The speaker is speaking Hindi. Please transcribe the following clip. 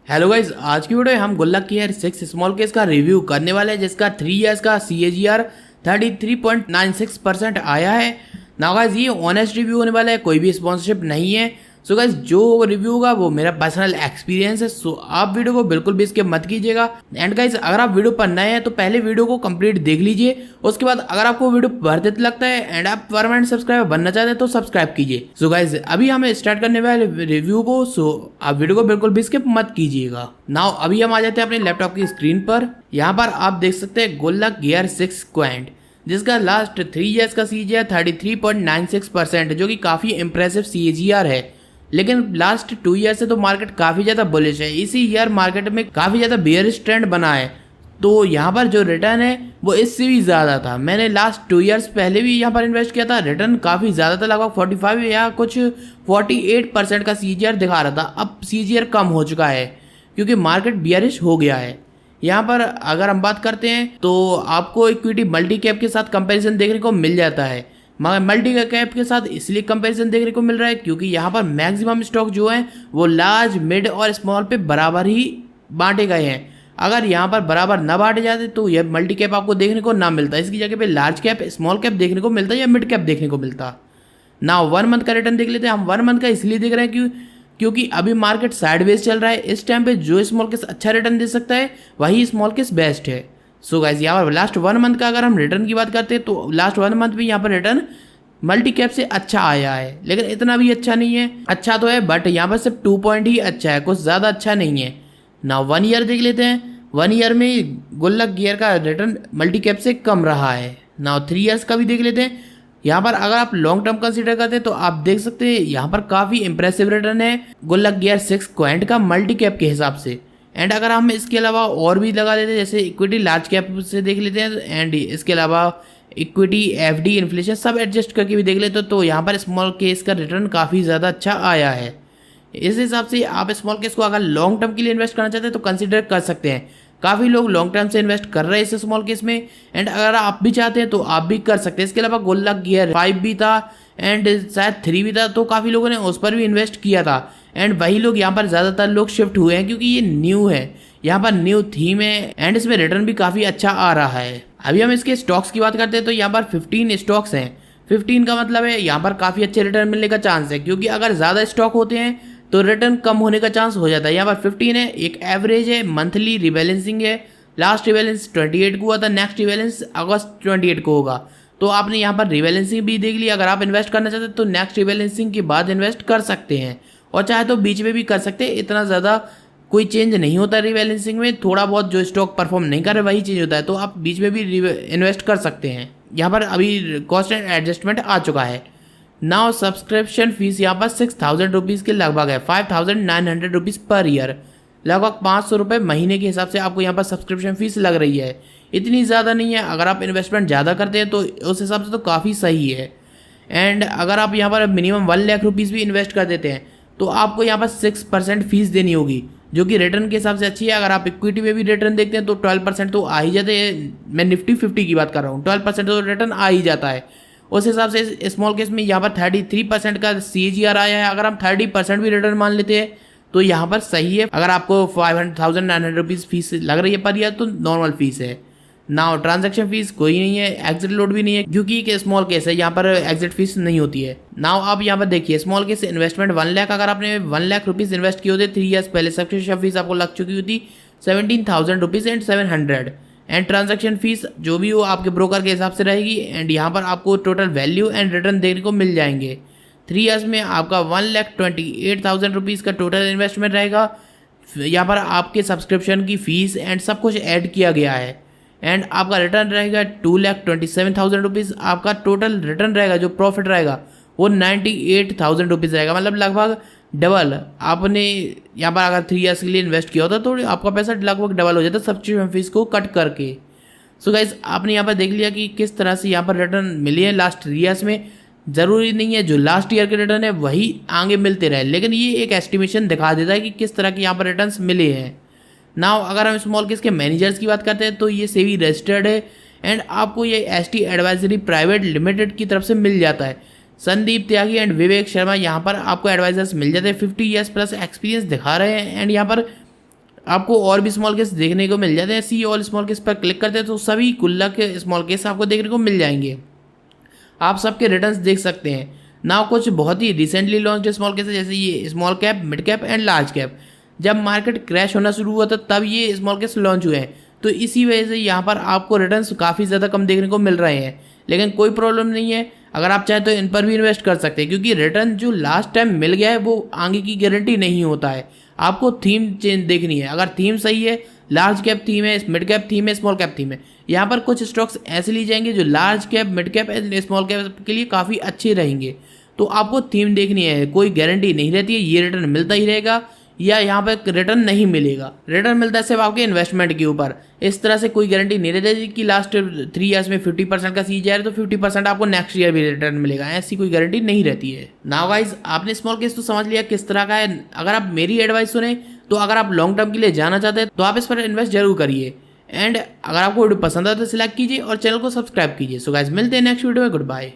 हेलो गाइस, आज की वीडियो में हम गुल्लक की एयर 6 स्मॉल केस का रिव्यू करने वाले हैं जिसका 3 इयर्स का CAGR 33.96% आया है। ना गाइस, ये ऑनेस्ट रिव्यू होने वाला है, कोई भी स्पॉन्सरशिप नहीं है। सो गाइस, जो रिव्यू होगा वो मेरा पर्सनल एक्सपीरियंस है। सो आप वीडियो को बिल्कुल भी स्किप मत कीजिएगा। एंड गाइस, अगर आप वीडियो पर नए हैं तो पहले वीडियो को कंप्लीट देख लीजिए। उसके बाद अगर आपको वीडियो वर्थ लगता है एंड आप परमानेंट सब्सक्राइबर बनना चाहते हैं तो सब्सक्राइब कीजिए। सो गाइस, अभी हम स्टार्ट करने वाले रिव्यू को। सो आप वीडियो को बिल्कुल भी स्किप मत कीजिएगा। नाउ अभी हम आ जाते हैं अपने लैपटॉप की स्क्रीन पर। यहाँ पर आप देख सकते हैं गुल्लक गियर 6 क्वांट, जिसका लास्ट 3 इयर्स का CAGR 33.96%, जो कि काफ़ी इंप्रेसिव CAGR है। लेकिन लास्ट 2 ईयर से तो मार्केट काफ़ी ज़्यादा बुलिश है। इसी ईयर मार्केट में काफ़ी ज़्यादा बेयरिश ट्रेंड बना है, तो यहाँ पर जो रिटर्न है वो इससे भी ज़्यादा था। मैंने लास्ट 2 ईयर्स पहले भी यहाँ पर इन्वेस्ट किया था, रिटर्न काफ़ी ज़्यादा था, लगभग 45 या कुछ 48% का CAGR दिखा रहा था। अब CAGR कम हो चुका है क्योंकि मार्केट बियरिश हो गया है। यहाँ पर अगर हम बात करते हैं तो आपको इक्विटी मल्टी कैप के साथ कंपैरिजन देखने को मिल जाता है, मगर मल्टी कैप के साथ इसलिए कंपैरिजन देखने को मिल रहा है क्योंकि यहाँ पर मैक्सिमम स्टॉक जो है वो लार्ज, मिड और स्मॉल पे बराबर ही बांटे गए हैं। अगर यहाँ पर बराबर ना बांटे जाते तो यह मल्टी कैप आपको देखने को ना मिलता, इसकी जगह पे लार्ज कैप, स्मॉल कैप देखने को मिलता या मिड कैप देखने को मिलता। ना 1 मंथ का रिटर्न देख लेते हैं। हम 1 मंथ का इसलिए देख रहे हैं क्योंकि अभी मार्केट साइडवेज चल रहा है। इस टाइम पे जो स्मॉल केस अच्छा रिटर्न दे सकता है वही स्मॉल केस बेस्ट है। सो गाइस, यहाँ पर लास्ट 1 मंथ का अगर हम रिटर्न की बात करते हैं तो लास्ट 1 मंथ में यहाँ पर रिटर्न मल्टी कैप से अच्छा आया है, लेकिन इतना भी अच्छा नहीं है। अच्छा तो है बट यहाँ पर सिर्फ 2 पॉइंट ही अच्छा है, कुछ ज़्यादा अच्छा नहीं है। ना 1 ईयर देख लेते हैं। 1 ईयर में गुल्लक गियर का रिटर्न मल्टी कैप से कम रहा है। ना 3 ईयर्स का भी देख लेते हैं। यहाँ पर अगर आप लॉन्ग टर्म कंसीडर करते हैं तो आप देख सकते हैं यहाँ पर काफ़ी इंप्रेसिव रिटर्न है गुल्लक गियर 6 क्वांट का मल्टी कैप के हिसाब से। एंड अगर हम इसके अलावा और भी लगा लेते हैं, जैसे इक्विटी लार्ज कैप से देख लेते हैं एंड इसके अलावा इक्विटी, FD, इन्फ्लेशन सब एडजस्ट करके भी देख लेते तो यहाँ पर स्मॉल केस का रिटर्न काफ़ी ज़्यादा अच्छा आया है। इस हिसाब से आप स्मॉल केस को अगर लॉन्ग टर्म के लिए इन्वेस्ट करना चाहते हैं तो कंसिडर कर सकते हैं। काफ़ी लोग लॉन्ग टर्म से इन्वेस्ट कर रहे हैं इस स्मॉल केस में, एंड अगर आप भी चाहते हैं तो आप भी कर सकते हैं। इसके अलावा गुल्लक गियर 5 भी था एंड शायद 3 भी था, तो काफ़ी लोगों ने उस पर भी इन्वेस्ट किया था। एंड वही लोग यहाँ पर ज़्यादातर लोग शिफ्ट हुए हैं क्योंकि ये न्यू है, यहाँ पर न्यू थीम है एंड इसमें रिटर्न भी काफ़ी अच्छा आ रहा है। अभी हम इसके स्टॉक्स की बात करते हैं तो यहाँ पर 15 स्टॉक्स हैं। 15 का मतलब है यहाँ पर काफ़ी अच्छे रिटर्न मिलने का चांस है, क्योंकि अगर ज़्यादा स्टॉक होते हैं तो रिटर्न कम होने का चांस हो जाता है। यहाँ पर 15 है, एक एवरेज है, मंथली रिबैलेंसिंग है। लास्ट रिबैलेंस 28 को हुआ था, नेक्स्ट रिबैलेंस अगस्त 28 को होगा। तो आपने यहाँ पर रिबैलेंसिंग भी देख ली। अगर आप इन्वेस्ट करना चाहते हैं तो नेक्स्ट रिबैलेंसिंग के बाद इन्वेस्ट कर सकते हैं, और चाहे तो बीच में भी कर सकते हैं। इतना ज़्यादा कोई चेंज नहीं होता रिबैलेंसिंग में, थोड़ा बहुत जो स्टॉक परफॉर्म नहीं कर रहे वही चेंज होता है, तो आप बीच में भी इन्वेस्ट कर सकते हैं। यहाँ पर अभी कॉस्ट एंड एडजस्टमेंट आ चुका है। नाउ सब्सक्रिप्शन फीस यहाँ पर 6000 रुपीज़ के लगभग है, 5900 रुपीज़ पर ईयर, लगभग 500 रुपये महीने के हिसाब से आपको यहाँ पर सब्सक्रिप्शन फीस लग रही है। इतनी ज़्यादा नहीं है, अगर आप इन्वेस्टमेंट ज़्यादा करते हैं तो उस हिसाब से तो काफ़ी सही है। एंड अगर आप यहाँ पर मिनिमम 1 लाख रुपीज़ भी इन्वेस्ट कर देते हैं तो आपको यहाँ पर 6% फीस देनी होगी, जो कि रिटर्न के हिसाब से अच्छी है। अगर आप इक्विटी में भी रिटर्न देखते हैं तो 12% तो आ ही जाते हैं। मैं निफ्टी 50 की बात कर रहा हूँ, 12% तो रिटर्न आ ही जाता है। उस हिसाब से स्मॉल केस में यहाँ पर 33% का CAGR आया है। अगर हम 30% भी रिटर्न मान लेते हैं तो यहाँ पर सही है। अगर आपको 5900 रुपीज़ फीस लग रही है पर ईयर तो नॉर्मल फीस है। ना ट्रांजैक्शन फीस कोई नहीं है, एग्जिट लोड भी नहीं है क्योंकि एक स्मॉल केस है, यहाँ पर एग्जिट फीस नहीं होती है। नाउ आप यहाँ पर देखिए स्मॉल केस इन्वेस्टमेंट 1 लाख, अगर आपने 1 लाख रुपीज़ इन्वेस्ट किए होते 3 ईयर्स पहले, सब्सक्रिप्शन फीस आपको लग चुकी होती 17,000 rupees and 700। And transaction fees जो भी हो आपके ब्रोकर के हिसाब से रहेगी। एंड यहाँ पर आपको टोटल वैल्यू एंड रिटर्न देखने को मिल जाएंगे। 3 ईयर्स में आपका 1,28,000 रुपीज़ का टोटल इन्वेस्टमेंट रहेगा। यहाँ पर आपके सब्सक्रिप्शन की फ़ीस एंड सब कुछ ऐड किया गया है। एंड आपका रिटर्न रहेगा 2,27,000 रुपीज़। आपका टोटल रिटर्न रहेगा, जो प्रॉफिट रहेगा वो 98,000 रुपीज़ रहेगा, मतलब लगभग डबल। आपने यहाँ पर अगर 3 ईयर्स के लिए इन्वेस्ट किया होता तो आपका पैसा लगभग डबल हो जाता सब्सक्रिप्शन फीस को कट करके। सो गाइस, आपने यहाँ पर देख लिया कि किस तरह से यहाँ पर रिटर्न मिले हैं लास्ट 3 ईयर्स में। ज़रूरी नहीं है जो लास्ट ईयर के रिटर्न है वही आगे मिलते रहे, लेकिन ये एक एस्टिमेशन दिखा देता है कि किस तरह के यहाँ पर रिटर्न्स मिले हैं। नाउ अगर हम स्मॉल केस के मैनेजर्स की बात करते हैं तो ये सेबी रजिस्टर्ड है एंड आपको ये ST एडवाइजरी प्राइवेट लिमिटेड की तरफ से मिल जाता है। संदीप त्यागी एंड विवेक शर्मा यहाँ पर आपको एडवाइजर्स मिल जाते हैं। 50 ईयर्स प्लस एक्सपीरियंस दिखा रहे हैं एंड यहाँ पर आपको और भी स्मॉल केस देखने को मिल जाते हैं। सी ऑल स्मॉल केस पर क्लिक करते हैं तो सभी गुल्लक स्मॉल केस आपको देखने को मिल जाएंगे। आप सबके रिटर्न्स देख सकते हैं ना। कुछ बहुत ही रिसेंटली लॉन्च स्मॉल केस है, जैसे ये small cap, mid cap and large cap. जब मार्केट क्रैश होना शुरू हुआ था तब ये स्मॉल केस लॉन्च हुए हैं, तो इसी वजह से यहाँ पर आपको रिटर्न्स काफ़ी ज़्यादा कम देखने को मिल रहे हैं। लेकिन कोई प्रॉब्लम नहीं है, अगर आप चाहें तो इन पर भी इन्वेस्ट कर सकते हैं, क्योंकि रिटर्न जो लास्ट टाइम मिल गया है वो आगे की गारंटी नहीं होता है। आपको थीम चेंज देखनी है। अगर थीम सही है, लार्ज कैप थीम है, मिड कैप थीम है, स्मॉल कैप थीम है, यहाँ पर कुछ स्टॉक्स ऐसे लिए जाएंगे जो large cap, mid cap and small cap के लिए काफ़ी अच्छे रहेंगे। तो आपको थीम देखनी है। कोई गारंटी नहीं रहती है ये रिटर्न मिलता ही रहेगा या यहाँ पर रिटर्न नहीं मिलेगा। रिटर्न मिलता है सिर्फ आपके इन्वेस्टमेंट के ऊपर। इस तरह से कोई गारंटी नहीं रहती कि लास्ट 3 ईयर्स में 50% का सी जा रहा है तो 50% आपको नेक्स्ट ईयर भी रिटर्न मिलेगा, ऐसी कोई गारंटी नहीं रहती है। नाउ गाइस, आपने स्मॉल केस तो समझ लिया किस तरह का है। अगर आप मेरी एडवाइस सुने तो अगर आप लॉन्ग टर्म के लिए जाना चाहते हैं तो आप इस पर इन्वेस्ट जरूर करिए। एंड अगर आपको वीडियो पसंद आए तो सिलेक्ट कीजिए और चैनल को सब्सक्राइब कीजिए। सो गाइस, मिलते हैं नेक्स्ट वीडियो में। Good bye.